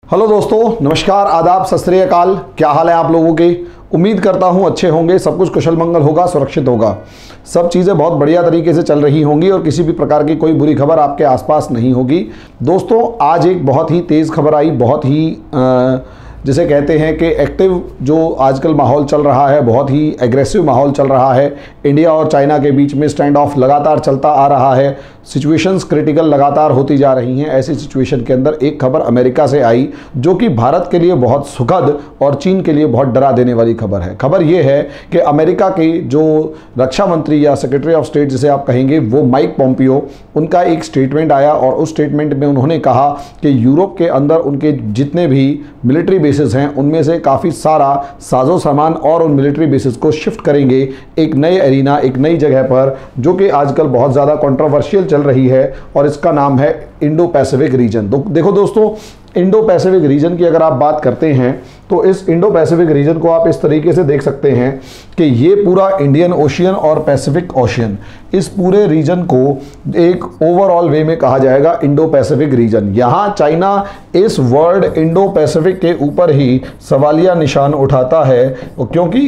Hello दोस्तों, नमस्कार, आदाब, सत श्री अकाल। क्या हाल है आप लोगों के? उम्मीद करता हूं अच्छे होंगे, सब कुछ कुशल मंगल होगा, सुरक्षित होगा, सब चीज़ें बहुत बढ़िया तरीके से चल रही होंगी और किसी भी प्रकार की कोई बुरी खबर आपके आसपास नहीं होगी। दोस्तों, आज एक बहुत ही तेज़ खबर आई, बहुत ही जिसे कहते हैं कि एक्टिव जो आजकल माहौल चल रहा है, बहुत ही एग्रेसिव माहौल चल रहा है। इंडिया और चाइना के बीच में स्टैंड ऑफ लगातार चलता आ रहा है, सिचुएशंस क्रिटिकल लगातार होती जा रही हैं। ऐसी सिचुएशन के अंदर एक खबर अमेरिका से आई जो कि भारत के लिए बहुत सुखद और चीन के लिए बहुत डरा देने वाली खबर है। खबर ये है कि अमेरिका के जो रक्षा मंत्री या सेक्रेटरी ऑफ स्टेट जिसे आप कहेंगे, वो माइक पोम्पियो, उनका एक स्टेटमेंट आया और उस स्टेटमेंट में उन्होंने कहा कि यूरोप के अंदर उनके जितने भी मिलिट्री बेसिस हैं उनमें से काफ़ी सारा साजो सामान और उन मिलिट्री बेसिस को शिफ्ट करेंगे एक नए एरिना, एक नई जगह पर, जो कि आजकल बहुत ज़्यादा कंट्रोवर्शियल चल रही है और इसका नाम है इंडो पैसिफिक रीजन। देखो दोस्तों, इंडो पैसिफिक रीजन की अगर आप बात करते हैं तो इस इंडो पैसिफिक रीजन को आप इस तरीके से देख सकते हैं कि ये पूरा इंडियन ओशियन और पैसिफिक ओशियन, इस पूरे रीजन को एक ओवरऑल वे में कहा जाएगा इंडो पैसिफिक रीजन। यहाँ चाइना इस वर्ड इंडो पैसिफिक के ऊपर ही सवालिया निशान उठाता है क्योंकि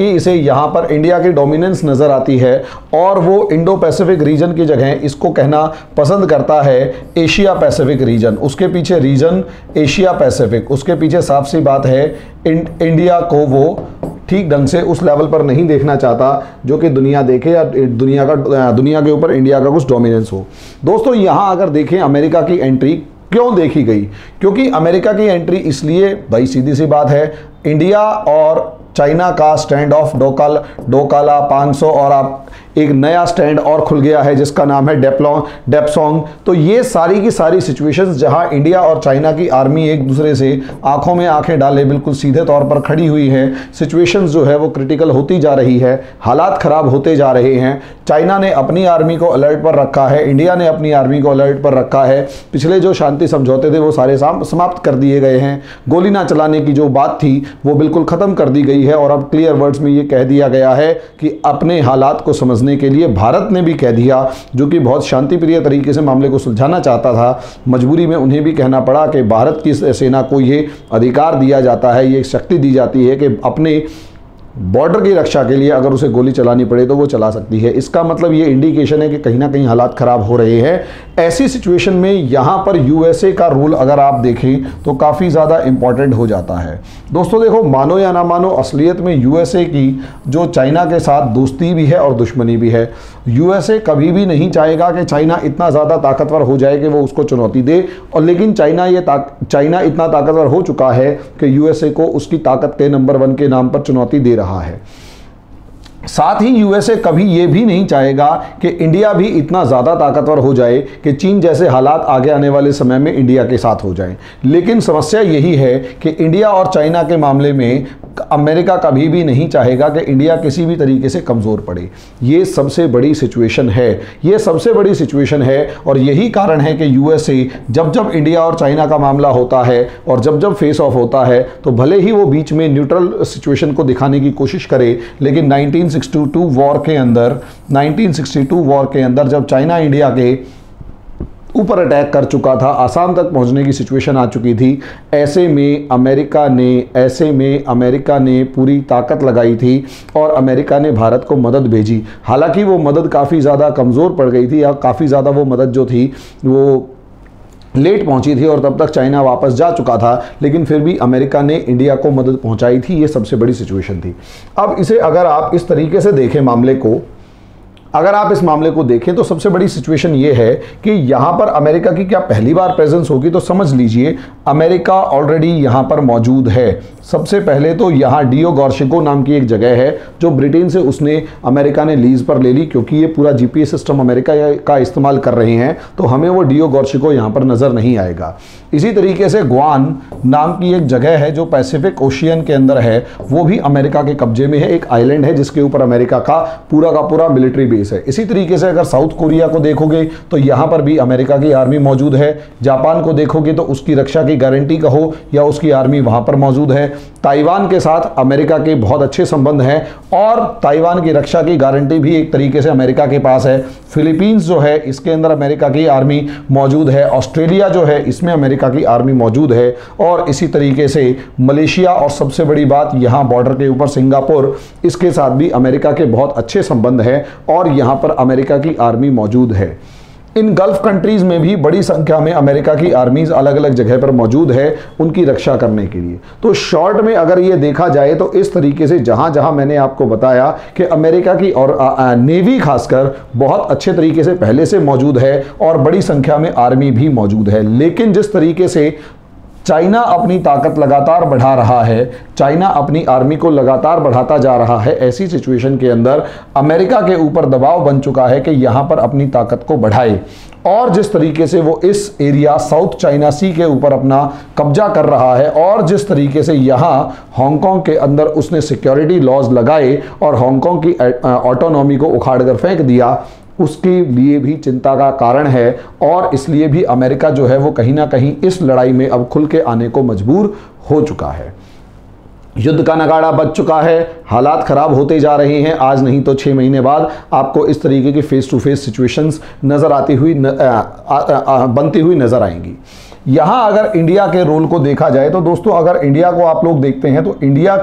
इसे यहाँ पर इंडिया की डोमिनेंस नज़र आती है और वो इंडो पैसिफिक रीजन की जगह इसको कहना पसंद करता है एशिया पैसिफिक रीजन। उसके पीछे रीजन एशिया पैसिफिक, उसके पीछे साफ सी बात है इंडिया को वो ठीक ढंग से उस लेवल पर नहीं देखना चाहता जो कि दुनिया देखे या दुनिया के ऊपर इंडिया का कुछ डोमिनेंस हो। दोस्तों, यहाँ अगर देखें अमेरिका की एंट्री क्यों देखी गई, क्योंकि अमेरिका की एंट्री इसलिए, भाई सीधी सी बात है, इंडिया और चाइना का स्टैंड ऑफ डोकाला 500 और आप एक नया स्टैंड और खुल गया है जिसका नाम है डेप्सोंग। तो ये सारी की सारी सिचुएशंस जहां इंडिया और चाइना की आर्मी एक दूसरे से आंखों में आंखें डाले बिल्कुल सीधे तौर पर खड़ी हुई है, सिचुएशंस जो है वो क्रिटिकल होती जा रही है, हालात खराब होते जा रहे हैं। चाइना ने अपनी आर्मी को अलर्ट पर रखा है, इंडिया ने अपनी आर्मी को अलर्ट पर रखा है। पिछले जो शांति समझौते थे वो सारे समाप्त कर दिए गए हैं। गोली ना चलाने की जो बात थी वो बिल्कुल ख़त्म कर दी गई है और अब क्लियर वर्ड्स में ये कह दिया गया है कि अपने हालात को समझने के लिए भारत ने भी कह दिया, जो कि बहुत शांतिप्रिय तरीके से मामले को सुलझाना चाहता था। मजबूरी में उन्हें भी कहना पड़ा कि भारत की सेना को ये अधिकार दिया जाता है, ये शक्ति दी जाती है कि अपने बॉर्डर की रक्षा के लिए अगर उसे गोली चलानी पड़े तो वो चला सकती है। इसका मतलब ये इंडिकेशन है कि कहीं ना कहीं हालात ख़राब हो रहे हैं। ऐसी सिचुएशन में यहाँ पर यूएसए का रोल अगर आप देखें तो काफ़ी ज़्यादा इंपॉर्टेंट हो जाता है। दोस्तों देखो, मानो या ना मानो, असलियत में यूएसए की जो चाइना के साथ दोस्ती भी है और दुश्मनी भी है। यूएसए कभी भी नहीं चाहेगा कि चाइना इतना ज़्यादा ताकतवर हो जाए कि वो उसको चुनौती दे, और लेकिन चाइना इतना ताकतवर हो चुका है कि यूएसए को उसकी ताकत के नंबर 1 के नाम पर चुनौती दे रहा है। साथ ही यूएसए कभी ये भी नहीं चाहेगा कि इंडिया भी इतना ज़्यादा ताकतवर हो जाए कि चीन जैसे हालात आगे आने वाले समय में इंडिया के साथ हो जाएं। लेकिन समस्या यही है कि इंडिया और चाइना के मामले में अमेरिका कभी भी नहीं चाहेगा कि इंडिया किसी भी तरीके से कमज़ोर पड़े। ये सबसे बड़ी सिचुएशन है, और यही कारण है कि यूएसए जब इंडिया और चाइना का मामला होता है और जब फेस ऑफ होता है तो भले ही वो बीच में न्यूट्रल सिचुएशन को दिखाने की कोशिश करे, लेकिन 1962 वॉर के अंदर जब चाइना इंडिया के ऊपर अटैक कर चुका था, आसाम तक पहुंचने की सिचुएशन आ चुकी थी, ऐसे में अमेरिका ने पूरी ताकत लगाई थी और अमेरिका ने भारत को मदद भेजी। हालांकि वो मदद काफ़ी ज़्यादा कमज़ोर पड़ गई थी, या काफ़ी ज़्यादा वो मदद जो थी वो लेट पहुंची थी और तब तक चाइना वापस जा चुका था, लेकिन फिर भी अमेरिका ने इंडिया को मदद पहुंचाई थी। ये सबसे बड़ी सिचुएशन थी। अब इसे अगर आप इस तरीके से देखें मामले को देखें तो सबसे बड़ी सिचुएशन ये है कि यहाँ पर अमेरिका की क्या पहली बार प्रेजेंस होगी, तो समझ लीजिए अमेरिका ऑलरेडी यहाँ पर मौजूद है। सबसे पहले तो यहाँ डियो गार्शिको नाम की एक जगह है जो ब्रिटेन से अमेरिका ने लीज पर ले ली, क्योंकि ये पूरा जीपीएस सिस्टम अमेरिका का इस्तेमाल कर रहे हैं, तो हमें वो डियो गार्शिको यहाँ पर नज़र नहीं आएगा। इसी तरीके से ग्वान नाम की एक जगह है जो पैसिफिक ओशियन के अंदर है, वो भी अमेरिका के कब्जे में है, एक आइलैंड है जिसके ऊपर अमेरिका का पूरा मिलिट्री बेस है। इसी तरीके से अगर साउथ कोरिया को देखोगे तो यहाँ पर भी अमेरिका की आर्मी मौजूद है। जापान को देखोगे तो उसकी रक्षा के की गारंटी कहो या उसकी आर्मी वहां पर मौजूद है। ताइवान के साथ अमेरिका के बहुत अच्छे संबंध हैं और ताइवान की रक्षा की गारंटी भी एक तरीके से अमेरिका के पास है। फिलीपींस जो है इसके अंदर अमेरिका की आर्मी मौजूद है। ऑस्ट्रेलिया जो है इसमें अमेरिका की आर्मी मौजूद है। और इसी तरीके से मलेशिया, और सबसे बड़ी बात यहाँ बॉर्डर के ऊपर सिंगापुर, इसके साथ भी अमेरिका के बहुत अच्छे संबंध हैं और यहाँ पर अमेरिका की आर्मी मौजूद है। इन गल्फ कंट्रीज में भी बड़ी संख्या में अमेरिका की आर्मीज अलग अलग जगह पर मौजूद है उनकी रक्षा करने के लिए। तो शॉर्ट में अगर ये देखा जाए तो इस तरीके से जहां जहां मैंने आपको बताया कि अमेरिका की और नेवी खासकर बहुत अच्छे तरीके से पहले से मौजूद है और बड़ी संख्या में आर्मी भी मौजूद है। लेकिन जिस तरीके से चाइना अपनी ताकत लगातार बढ़ा रहा है, चाइना अपनी आर्मी को लगातार बढ़ाता जा रहा है, ऐसी सिचुएशन के अंदर अमेरिका के ऊपर दबाव बन चुका है कि यहां पर अपनी ताकत को बढ़ाए। और जिस तरीके से वो इस एरिया साउथ चाइना सी के ऊपर अपना कब्जा कर रहा है और जिस तरीके से यहाँ हांगकांग के अंदर उसने सिक्योरिटी लॉज लगाए और हांगकांग की ऑटोनॉमी को उखाड़ कर फेंक दिया, उसके लिए भी चिंता का कारण है। और इसलिए भी अमेरिका जो है वो कहीं ना कहीं इस लड़ाई में अब खुल के आने को मजबूर हो चुका है। युद्ध का नगाड़ा बज चुका है, हालात खराब होते जा रहे हैं। आज नहीं तो 6 महीने बाद आपको इस तरीके की फेस टू फेस सिचुएशंस नजर आती हुई बनती हुई नजर आएंगी। यहाँ अगर इंडिया के रोल को देखा जाए तो दोस्तों, अगर इंडिया को आप लोग देखते हैं तो इंडिया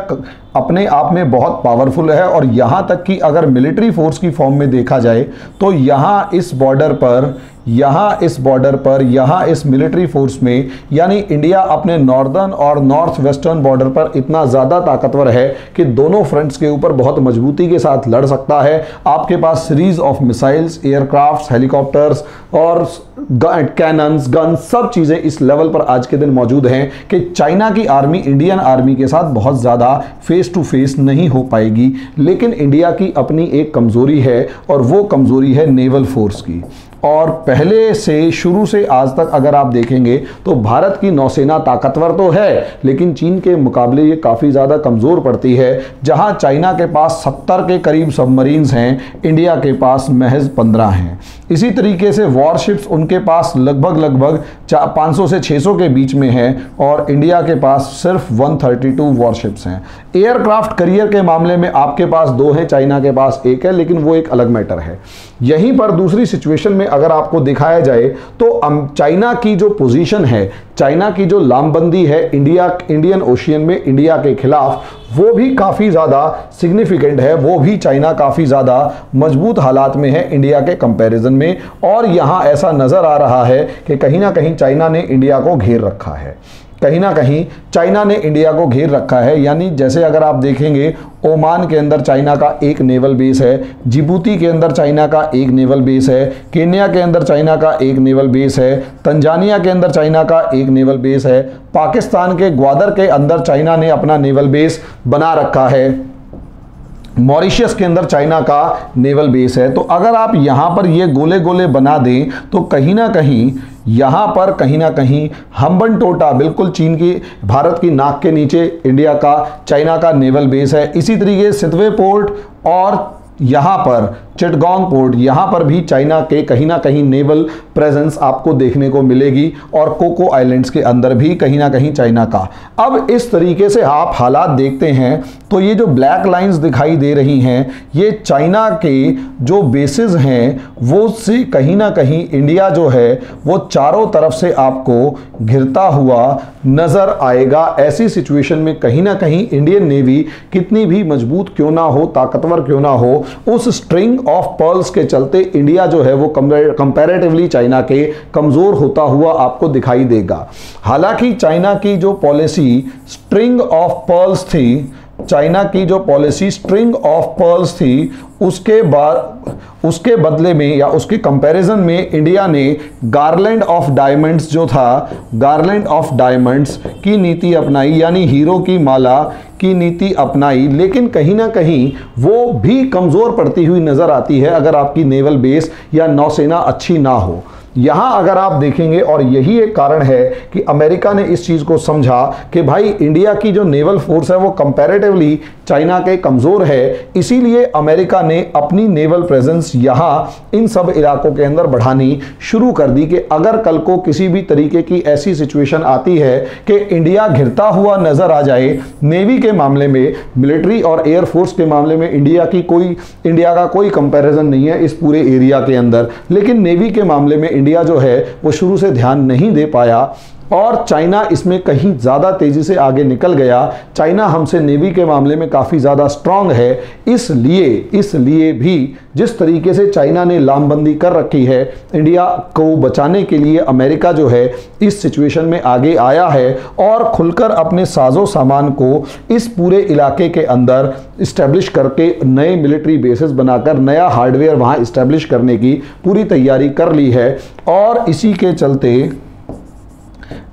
अपने आप में बहुत पावरफुल है। और यहाँ तक कि अगर मिलिट्री फोर्स की फॉर्म में देखा जाए तो यहाँ इस बॉर्डर पर, यहाँ इस मिलिट्री फोर्स में, यानी इंडिया अपने नॉर्दर्न और नॉर्थ वेस्टर्न बॉर्डर पर इतना ज़्यादा ताकतवर है कि दोनों फ्रंट्स के ऊपर बहुत मजबूती के साथ लड़ सकता है। आपके पास series of missiles, aircrafts, helicopters और कैनन्स, गन, सब चीज़ें इस लेवल पर आज के दिन मौजूद हैं कि चाइना की आर्मी इंडियन आर्मी के साथ बहुत ज़्यादा फेस टू फेस नहीं हो पाएगी। लेकिन इंडिया की अपनी एक कमज़ोरी है और वो कमज़ोरी है नेवल फोर्स की। और पहले से शुरू से आज तक अगर आप देखेंगे तो भारत की नौसेना ताकतवर तो है लेकिन चीन के मुकाबले ये काफ़ी ज़्यादा कमज़ोर पड़ती है। जहां चाइना के पास 70 के करीब सबमरीन्स हैं, इंडिया के पास महज 15 हैं। इसी तरीके से वॉरशिप्स उनके पास लगभग 500 से 600 के बीच में है और इंडिया के पास सिर्फ 132 वॉरशिप्स हैं। एयरक्राफ्ट करियर के मामले में आपके पास 2 हैं, चाइना के पास 1 है, लेकिन वो एक अलग मैटर है। यहीं पर दूसरी सिचुएशन में अगर आपको दिखाया जाए तो चाइना की जो पोजीशन है, चाइना की जो लामबंदी है इंडियन ओशियन में इंडिया के खिलाफ, वो भी काफ़ी ज़्यादा सिग्निफिकेंट है। वो भी चाइना काफ़ी ज़्यादा मजबूत हालात में है इंडिया के कंपैरिजन में। और यहाँ ऐसा नज़र आ रहा है कि कहीं ना कहीं चाइना ने इंडिया को घेर रखा है, कहीं ना कहीं चाइना ने इंडिया को घेर रखा है। यानी जैसे अगर आप देखेंगे, ओमान के अंदर चाइना का एक नेवल बेस है, जिबूती के अंदर चाइना का एक नेवल बेस है, केन्या के अंदर चाइना का एक नेवल बेस है, तंजानिया के अंदर चाइना का एक नेवल बेस है, पाकिस्तान के ग्वादर के अंदर चाइना ने अपना नेवल बेस बना रखा है, मॉरिशस के अंदर चाइना का नेवल बेस है। तो अगर आप यहाँ पर ये गोले गोले बना दें तो कहीं ना कहीं यहाँ पर कहीं ना कहीं हम्बन टोटा बिल्कुल चीन की, भारत की नाक के नीचे इंडिया का, चाइना का नेवल बेस है। इसी तरीके सितवे पोर्ट और यहाँ पर चिटगांग पोर्ट, यहाँ पर भी चाइना के कहीं ना कहीं नेवल प्रेजेंस आपको देखने को मिलेगी और कोको आइलैंड्स के अंदर भी कहीं ना कहीं चाइना का। अब इस तरीके से आप हालात देखते हैं तो ये जो ब्लैक लाइंस दिखाई दे रही हैं, ये चाइना के जो बेसिस हैं वो से कहीं ना कहीं इंडिया जो है वो चारों तरफ से आपको घिरता हुआ नजर आएगा। ऐसी सिचुएशन में कहीं ना कहीं इंडियन नेवी कितनी भी मजबूत क्यों ना हो, ताकतवर क्यों ना हो, उस स्ट्रिंग ऑफ पर्ल्स के चलते इंडिया जो है वो कंपैरेटिवली चाइना के कमजोर होता हुआ आपको दिखाई देगा। हालांकि चाइना की जो पॉलिसी स्ट्रिंग ऑफ पर्ल्स थी, चाइना की जो पॉलिसी स्ट्रिंग ऑफ पर्ल्स थी, उसके बदले में या उसके कंपैरिजन में इंडिया ने गार्लैंड ऑफ डायमंड्स जो था, गार्लैंड ऑफ डायमंड्स की नीति अपनाई, यानी हीरो की माला की नीति अपनाई। लेकिन कहीं ना कहीं वो भी कमज़ोर पड़ती हुई नज़र आती है अगर आपकी नेवल बेस या नौसेना अच्छी ना हो। यहाँ अगर आप देखेंगे, और यही एक कारण है कि अमेरिका ने इस चीज़ को समझा कि भाई इंडिया की जो नेवल फोर्स है वो कंपैरेटिवली चाइना के कमज़ोर है, इसीलिए अमेरिका ने अपनी नेवल प्रेजेंस यहाँ इन सब इलाकों के अंदर बढ़ानी शुरू कर दी कि अगर कल को किसी भी तरीके की ऐसी सिचुएशन आती है कि इंडिया घिरता हुआ नज़र आ जाए, नेवी के मामले में, मिलिट्री और एयरफोर्स के मामले में इंडिया का कोई कंपैरिजन नहीं है इस पूरे एरिया के अंदर, लेकिन नेवी के मामले में इंडिया जो है वो शुरू से ध्यान नहीं दे पाया और चाइना इसमें कहीं ज़्यादा तेज़ी से आगे निकल गया। चाइना हमसे नेवी के मामले में काफ़ी ज़्यादा स्ट्रांग है, इसलिए भी जिस तरीके से चाइना ने लामबंदी कर रखी है, इंडिया को बचाने के लिए अमेरिका जो है इस सिचुएशन में आगे आया है और खुलकर अपने साजो सामान को इस पूरे इलाके के अंदर इस्टेब्लिश करके नए मिलिट्री बेसेस बनाकर नया हार्डवेयर वहाँ इस्टेब्लिश करने की पूरी तैयारी कर ली है। और इसी के चलते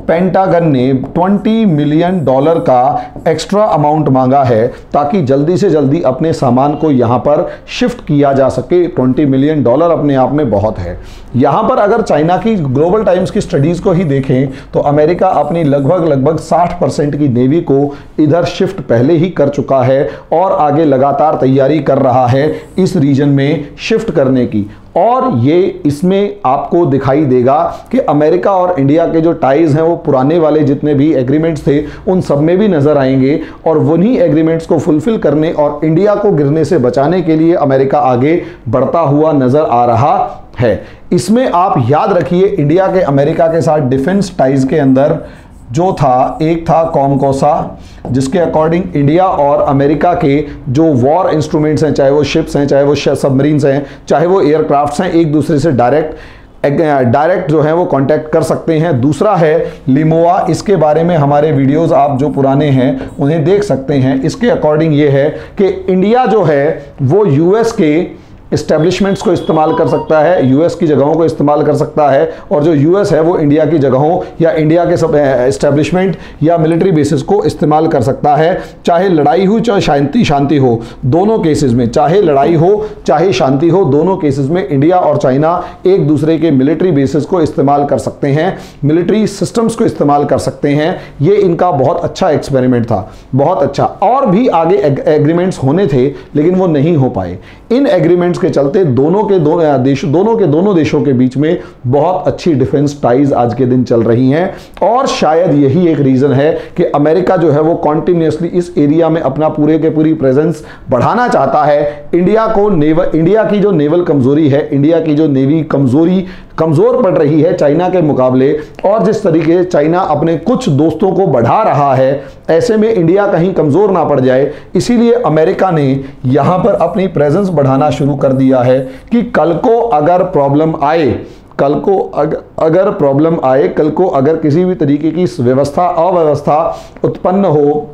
पेंटागन ने $20 मिलियन का एक्स्ट्रा अमाउंट मांगा है ताकि जल्दी से जल्दी अपने सामान को यहां पर शिफ्ट किया जा सके। $20 मिलियन अपने आप में बहुत है। यहां पर अगर चाइना की ग्लोबल टाइम्स की स्टडीज़ को ही देखें तो अमेरिका अपनी लगभग 60% की नेवी को इधर शिफ्ट पहले ही कर चुका है और आगे लगातार तैयारी कर रहा है इस रीजन में शिफ्ट करने की। और ये इसमें आपको दिखाई देगा कि अमेरिका और इंडिया के जो टाइज हैं वो पुराने वाले जितने भी एग्रीमेंट्स थे उन सब में भी नजर आएंगे और वही एग्रीमेंट्स को फुलफिल करने और इंडिया को गिरने से बचाने के लिए अमेरिका आगे बढ़ता हुआ नजर आ रहा है। इसमें आप याद रखिए, इंडिया के अमेरिका के साथ डिफेंस टाइज के अंदर जो था, एक था कॉमकोसा, जिसके अकॉर्डिंग इंडिया और अमेरिका के जो वॉर इंस्ट्रूमेंट्स हैं, चाहे वो शिप्स हैं, चाहे वो सबमरीन्स हैं, चाहे वो एयरक्राफ्ट्स हैं, एक दूसरे से डायरेक्ट जो है वो कांटेक्ट कर सकते हैं। दूसरा है लिमोआ, इसके बारे में हमारे वीडियोस आप जो पुराने हैं उन्हें देख सकते हैं। इसके अकॉर्डिंग ये है कि इंडिया जो है वो यूएस के इस्टेब्लिशमेंट्स को इस्तेमाल कर सकता है, यूएस की जगहों को इस्तेमाल कर सकता है और जो यूएस है वो इंडिया की जगहों या इंडिया के सब इस्टेब्लिशमेंट या मिलिट्री बेसिस को इस्तेमाल कर सकता है। चाहे लड़ाई हो चाहे शांति हो, दोनों केसेस में, चाहे लड़ाई हो चाहे शांति हो, दोनों केसेस में इंडिया और चाइना एक दूसरे के मिलिट्री बेसिस को इस्तेमाल कर सकते हैं, मिलिट्री सिस्टम्स को इस्तेमाल कर सकते हैं। ये इनका बहुत अच्छा एक्सपेरिमेंट था, बहुत अच्छा। और भी आगे एग्रीमेंट्स होने थे लेकिन वो नहीं हो पाए। इन एग्रीमेंट्स के चलते दोनों के दोनों देशों के बीच में बहुत अच्छी डिफेंस टाइज आज के दिन चल रही हैं और शायद यही एक रीजन है कि अमेरिका जो है वो कॉन्टिन्यूसली इस एरिया में अपना पूरे के पूरी प्रेजेंस बढ़ाना चाहता है। इंडिया की जो नेवल कमजोरी है, इंडिया की जो नेवी कमजोर पड़ रही है चाइना के मुकाबले, और जिस तरीके से चाइना अपने कुछ दोस्तों को बढ़ा रहा है, ऐसे में इंडिया कहीं कमजोर ना पड़ जाए, इसीलिए अमेरिका ने यहां पर अपनी प्रेजेंस बढ़ाना शुरू कर दिया है कि कल को अगर प्रॉब्लम आए, कल को अगर किसी भी तरीके की अव्यवस्था उत्पन्न हो,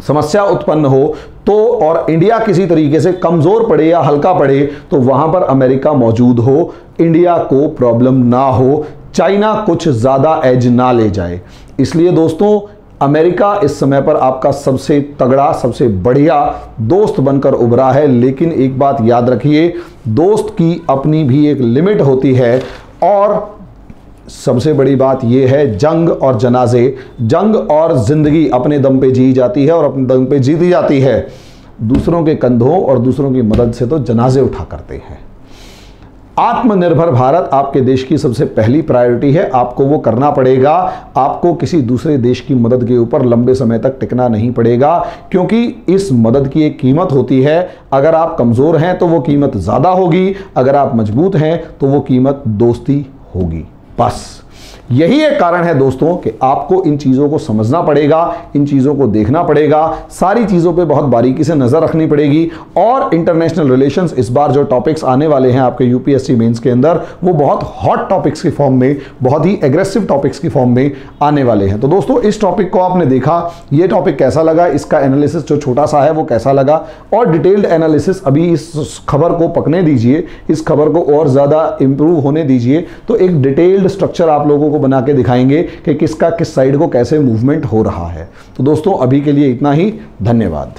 समस्या उत्पन्न हो तो, और इंडिया किसी तरीके से कमजोर पड़े या हल्का पड़े, तो वहां पर अमेरिका मौजूद हो, इंडिया को प्रॉब्लम ना हो, चाइना कुछ ज्यादा एज ना ले जाए। इसलिए दोस्तों, अमेरिका इस समय पर आपका सबसे तगड़ा, सबसे बढ़िया दोस्त बनकर उभरा है। लेकिन एक बात याद रखिए, दोस्त की अपनी भी एक लिमिट होती है और सबसे बड़ी बात यह है, जंग और जनाजे, जंग और जिंदगी अपने दम पे जी जाती है और अपने दम पे जीती जाती है। दूसरों के कंधों और दूसरों की मदद से तो जनाजे उठा करते हैं। आत्मनिर्भर भारत आपके देश की सबसे पहली प्रायोरिटी है, आपको वो करना पड़ेगा। आपको किसी दूसरे देश की मदद के ऊपर लंबे समय तक टिकना नहीं पड़ेगा, क्योंकि इस मदद की एक कीमत होती है। अगर आप कमज़ोर हैं तो वो कीमत ज़्यादा होगी, अगर आप मजबूत हैं तो वो कीमत दोस्ती होगी। बस यही एक कारण है दोस्तों कि आपको इन चीज़ों को समझना पड़ेगा, इन चीज़ों को देखना पड़ेगा, सारी चीज़ों पे बहुत बारीकी से नज़र रखनी पड़ेगी। और इंटरनेशनल रिलेशंस, इस बार जो टॉपिक्स आने वाले हैं आपके यूपीएससी मेंस के अंदर, वो बहुत हॉट टॉपिक्स की फॉर्म में, बहुत ही एग्रेसिव टॉपिक्स की फॉर्म में आने वाले हैं। तो दोस्तों, इस टॉपिक को आपने देखा, ये टॉपिक कैसा लगा, इसका एनालिसिस जो छोटा सा है वो कैसा लगा, और डिटेल्ड एनालिसिस अभी इस खबर को पकने दीजिए, इस खबर को और ज़्यादा इंप्रूव होने दीजिए, तो एक डिटेल्ड स्ट्रक्चर आप लोगों को बना के दिखाएंगे कि किसका किस साइड को कैसे मूवमेंट हो रहा है। तो दोस्तों, अभी के लिए इतना ही। धन्यवाद।